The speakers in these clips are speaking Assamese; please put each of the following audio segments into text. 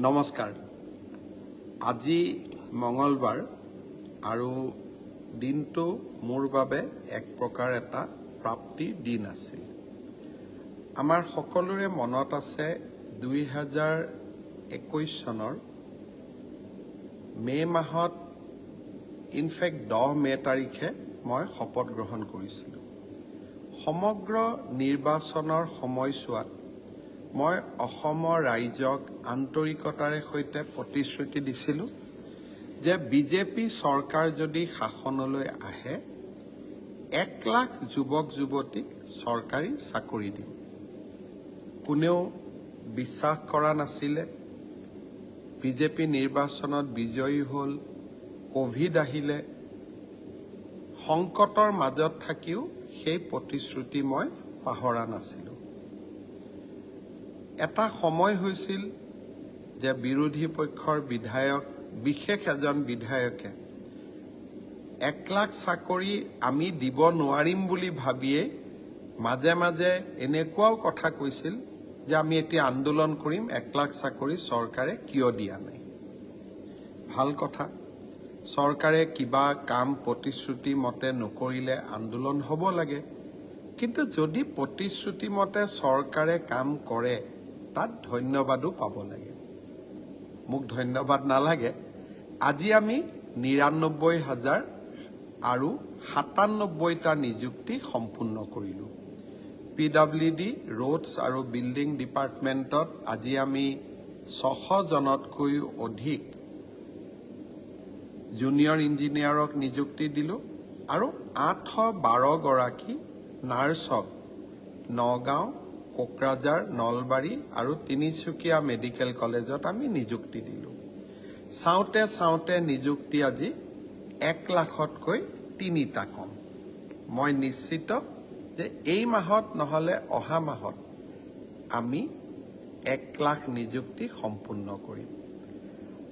নমস্কাৰ। আজি মঙলবাৰ আৰু দিনটো মোৰ বাবে এক প্ৰকাৰ এটা প্ৰাপ্তিৰ দিন আছিল। আমাৰ সকলোৰে মনত আছে 2021 চনৰ মে মাহত ইনফেক্ট 10 মে তাৰিখে মই শপত গ্ৰহণ কৰিছিলোঁ। সমগ্ৰ নিৰ্বাচনৰ সময়ছোৱাত মই অসমৰ ৰাইজক আন্তৰিকতাৰে সৈতে প্ৰতিশ্ৰুতি দিছিলোঁ যে বিজেপি চৰকাৰ যদি শাসনলৈ আহে 1 লাখ যুৱক যুৱতীক চৰকাৰী চাকৰি দিম। কোনেও বিশ্বাস কৰা নাছিলে। বিজেপি নিৰ্বাচনত বিজয়ী হ'ল, কোভিড আহিলে। সংকটৰ মাজত থাকিও সেই প্ৰতিশ্ৰুতি মই পাহৰা নাছিলোঁ। এটা সময় হৈছিল যে বিৰোধী পক্ষৰ বিধায়ক, বিশেষ এজন বিধায়কে 1 লাখ চাকৰি আমি দিব নোৱাৰিম বুলি ভাবিয়ে মাজে মাজে এনেকুৱাও কথা কৈছিল যে আমি এতিয়া আন্দোলন কৰিম, 1 লাখ চাকৰি চৰকাৰে কিয় দিয়া নাই। ভাল কথা, চৰকাৰে কিবা কাম প্ৰতিশ্ৰুতি মতে নকৰিলে আন্দোলন হ'ব লাগে। কিন্তু যদি প্ৰতিশ্ৰুতি মতে চৰকাৰে কাম কৰে তাত ধন্যবাদো পাব লাগে। মোক ধন্যবাদ নালাগে। আজি আমি ৯৯,০০০ আৰু ৯৭টা নিযুক্তি সম্পূৰ্ণ কৰিলোঁ। PWD, ৰোডছ আৰু বিল্ডিং ডিপাৰ্টমেণ্টত আজি আমি ৬০০ জনতকৈও অধিক জুনিয়ৰ ইঞ্জিনিয়াৰক নিযুক্তি দিলোঁ আৰু ৮১২ গৰাকী নাৰ্ছক নগাঁও, কোকৰাঝাৰ, নলবাৰী আৰু তিনিচুকীয়া মেডিকেল কলেজত আমি নিযুক্তি দিলোঁ। চাওঁতে চাওঁতে নিযুক্তি আজি 1 লাখতকৈ 3টা কম। মই নিশ্চিত যে এই মাহত নহ'লে অহা মাহত আমি 1 লাখ নিযুক্তি সম্পূৰ্ণ কৰিম।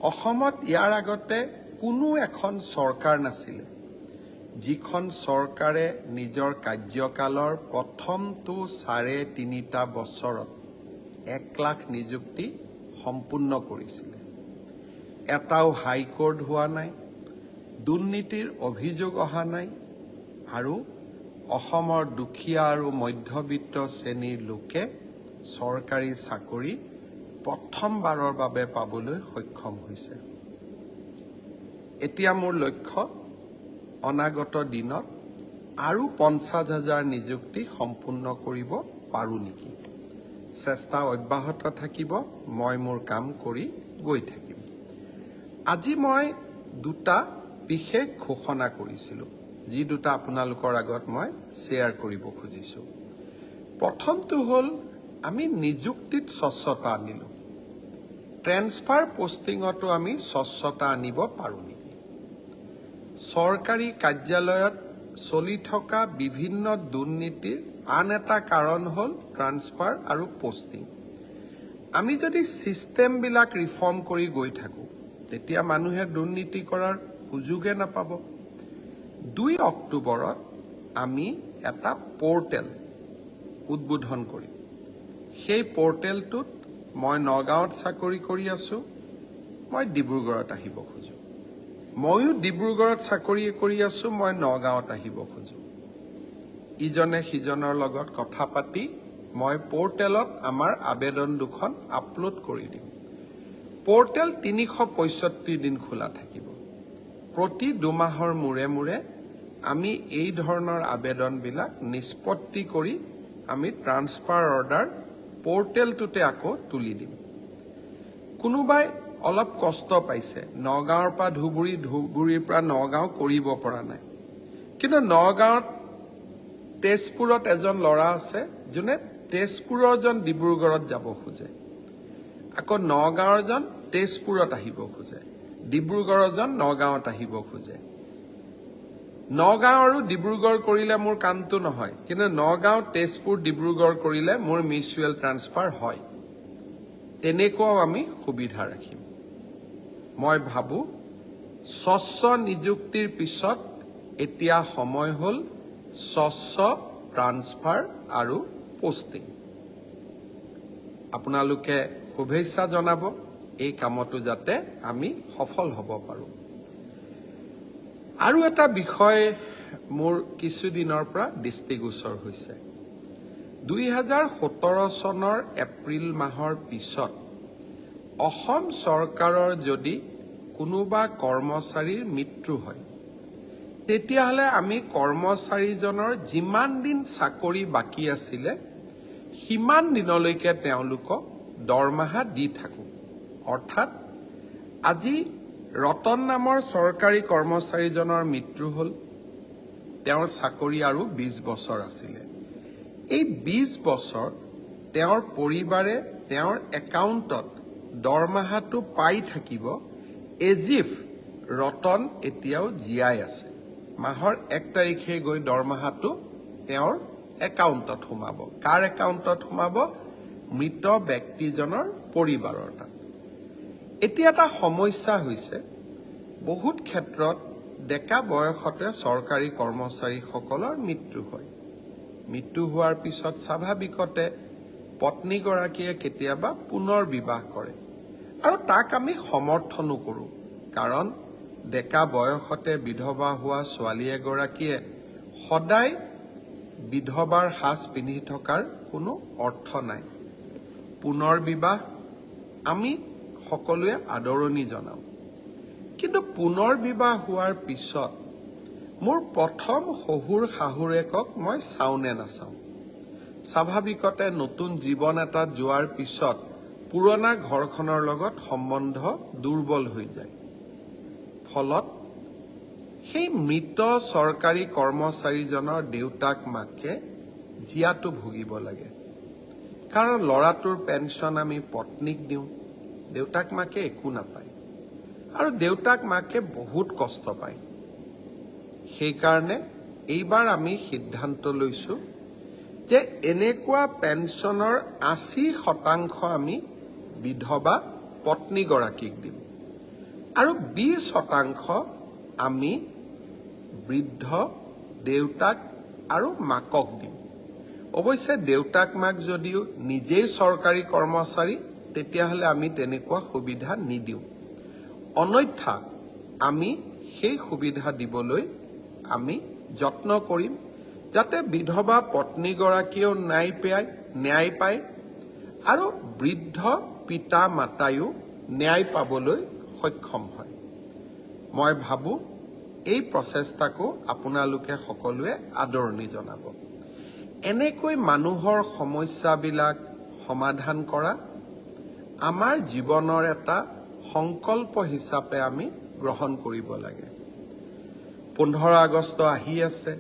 অসমত ইয়াৰ আগতে কোনো এখন চৰকাৰ নাছিলে যিখন চৰকাৰে নিজৰ কাৰ্যকালৰ প্ৰথমটো 3.5 বছৰত 1 লাখ নিযুক্তি সম্পূৰ্ণ কৰিছিলে। এটাও হাইকোৰ্ট হোৱা নাই, দুৰ্নীতিৰ অভিযোগ অহা নাই আৰু অসমৰ দুখীয়া আৰু মধ্যবিত্ত শ্ৰেণীৰ লোকে চৰকাৰী চাকৰি প্ৰথমবাৰৰ বাবে পাবলৈ সক্ষম হৈছে। এতিয়া মোৰ লক্ষ্য অনাগত দিনত আৰু 50,000 নিযুক্তি সম্পূৰ্ণ কৰিব পাৰোঁ নেকি। চেষ্টা অব্যাহত থাকিব। মই মোৰ কাম কৰি গৈ থাকিম। আজি মই 2টা বিশেষ ঘোষণা কৰিছিলোঁ, যি 2টা আপোনালোকৰ আগত মই শ্বেয়াৰ কৰিব খুজিছোঁ। প্ৰথমটো হ'ল আমি নিযুক্তিত স্বচ্ছতা আনিলোঁ। ট্ৰেন্সফাৰ পষ্টিঙতো আমি স্বচ্ছতা আনিব পাৰোঁ নেকি। চৰকাৰী কাৰ্যালয়ত চলি থকা বিভিন্ন দুৰ্নীতিৰ আন এটা কাৰণ হ'ল ট্ৰান্সফাৰ আৰু পষ্টিং। আমি যদি ছিষ্টেমবিলাক ৰিফৰ্ম কৰি গৈ থাকোঁ তেতিয়া মানুহে দুৰ্নীতি কৰাৰ সুযোগে নাপাব। 2 অক্টোবৰত আমি এটা পৰ্টেল উদ্বোধন কৰিম। সেই পৰ্টেলটোত মই নগাঁৱত চাকৰি কৰি আছোঁ, মই ডিব্ৰুগড়ত আহিব খোজোঁ। ময়ো ডিব্ৰুগড়ত চাকৰি কৰি আছোঁ, মই নগাঁৱত আহিব খোজোঁ। ইজনে সিজনৰ লগত কথা পাতি মই পৰ্টেলত আমাৰ আবেদন দুখন আপলোড কৰি দিম। পৰ্টেল 365 দিন খোলা থাকিব। প্ৰতি 2 মাহৰ মূৰে মূৰে আমি এই ধৰণৰ আবেদনবিলাক নিষ্পত্তি কৰি আমি ট্ৰান্সফাৰ অৰ্ডাৰ পৰ্টেলটোতে আকৌ তুলি দিম। কোনোবাই অলপ কষ্ট পাইছে, নগাঁৱৰ পৰা ধুবুৰী, ধুবুৰীৰ পৰা নগাঁও কৰিব পৰা নাই। কিন্তু নগাঁৱত তেজপুৰত এজন ল'ৰা আছে যোনে তেজপুৰৰ জন ডিব্ৰুগড়ত যাব খোজে, আকৌ নগাঁৱৰ জন তেজপুৰত আহিব খোজে, ডিব্ৰুগড়ৰ জন নগাঁৱত আহিব খোজে। নগাঁও আৰু ডিব্ৰুগড় কৰিলে মোৰ কামটো নহয়, কিন্তু নগাঁও, তেজপুৰ, ডিব্ৰুগড় কৰিলে মোৰ মিউচুৱেল ট্ৰান্সফাৰ হয়। তেনেকুৱাও আমি সুবিধা ৰাখিম। মই ভাবোঁ স্বচ্ছ নিযুক্তিৰ পিছত এতিয়া সময় হ'ল স্বচ্ছ ট্ৰান্সফাৰ আৰু পোষ্টিং। আপোনালোকে শুভেচ্ছা জনাব। এই কামতো যাতে আমি সফল হ'ব পাৰোঁ। আৰু এটা বিষয় মোৰ কিছুদিনৰ পৰা দৃষ্টিগোচৰ হৈছে। 2017 চনৰ এপ্ৰিল মাহৰ পিছত অসম চৰকাৰৰ যদি কোনোবা কৰ্মচাৰীৰ মৃত্যু হয়, তেতিয়াহ'লে আমি কৰ্মচাৰীজনৰ যিমান দিন চাকৰি বাকী আছিলে সিমান দিনলৈকে তেওঁলোকক দৰমহা দি থাকোঁ। অৰ্থাৎ আজি ৰতন নামৰ চৰকাৰী কৰ্মচাৰীজনৰ মৃত্যু হ'ল, তেওঁৰ চাকৰি আৰু 20 বছৰ আছিলে। এই 20 বছৰ তেওঁৰ পৰিবাৰে তেওঁৰ একাউণ্টত দৰমহাটো পাই থাকিব এজিফ ৰতন এতিয়াও জীয়াই আছে। মাহৰ 1 তাৰিখে গৈ দৰমহাটো তেওঁৰ একাউণ্টত সোমাব। কাৰ একাউণ্টত সোমাব? মৃত ব্যক্তিজনৰ পৰিবাৰৰ তাত। এতিয়া এটা সমস্যা হৈছে, বহুত ক্ষেত্ৰত ডেকা বয়সতে চৰকাৰী কৰ্মচাৰীসকলৰ মৃত্যু হয়। মৃত্যু হোৱাৰ পিছত স্বাভাৱিকতে পত্নীগৰাকীয়ে কেতিয়াবা পুনৰ বিবাহ কৰে, আৰু তাক আমি সমৰ্থনো কৰোঁ। কাৰণ ডেকা বয়সতে বিধৱা হোৱা ছোৱালী এগৰাকীয়ে সদায় বিধৱাৰ সাজ পিন্ধি থকাৰ কোনো অৰ্থ নাই। পুনৰ বিবাহ আমি সকলোৱে আদৰণি জনাওঁ। কিন্তু পুনৰ বিবাহ হোৱাৰ পিছত মোৰ প্ৰথম শহুৰ শাহুৰেকক মই চাওঁ নে নাচাওঁ। স্বাভাৱিকতে নতুন জীৱন এটাত যোৱাৰ পিছত পুৰণা ঘৰখনৰ লগত সম্বন্ধ দুৰ্বল হৈ যায়। ফলত সেই মৃত চৰকাৰী কৰ্মচাৰীজনৰ দেউতাক মাকে জীয়াটো ভুগিব লাগে। কাৰণ ল'ৰাটোৰ পেঞ্চন আমি পত্নীক দিওঁ, দেউতাক মাকে একো নাপায়, আৰু দেউতাক মাকে বহুত কষ্ট পায়। সেইকাৰণে এইবাৰ আমি সিদ্ধান্ত লৈছোঁ যে এনেকুৱা পেঞ্চনৰ 80% আমি বিধৱা পত্নীগৰাকীক দিম, আৰু 20% আমি বৃদ্ধ দেউতাক আৰু মাকক দিম। অৱশ্যে দেউতাক মাক যদিও নিজেই চৰকাৰী কৰ্মচাৰী, তেতিয়াহ'লে আমি তেনেকুৱা সুবিধা নিদিওঁ। অন্যথা আমি সেই সুবিধা দিবলৈ আমি যত্ন কৰিম, যাতে বিধৱা পত্নীগৰাকীয়েও ন্যায় পায় আৰু বৃদ্ধ পিতা মাতায়ো ন্যায় পাবলৈ সক্ষম হয়। মই ভাবোঁ এই প্ৰচেষ্টাকো আপোনালোকে সকলোৱে আদৰণি জনাব। এনেকৈ মানুহৰ সমস্যাবিলাক সমাধান কৰা আমাৰ জীৱনৰ এটা সংকল্প হিচাপে আমি গ্ৰহণ কৰিব লাগে। 15 আগষ্ট আহি আছে।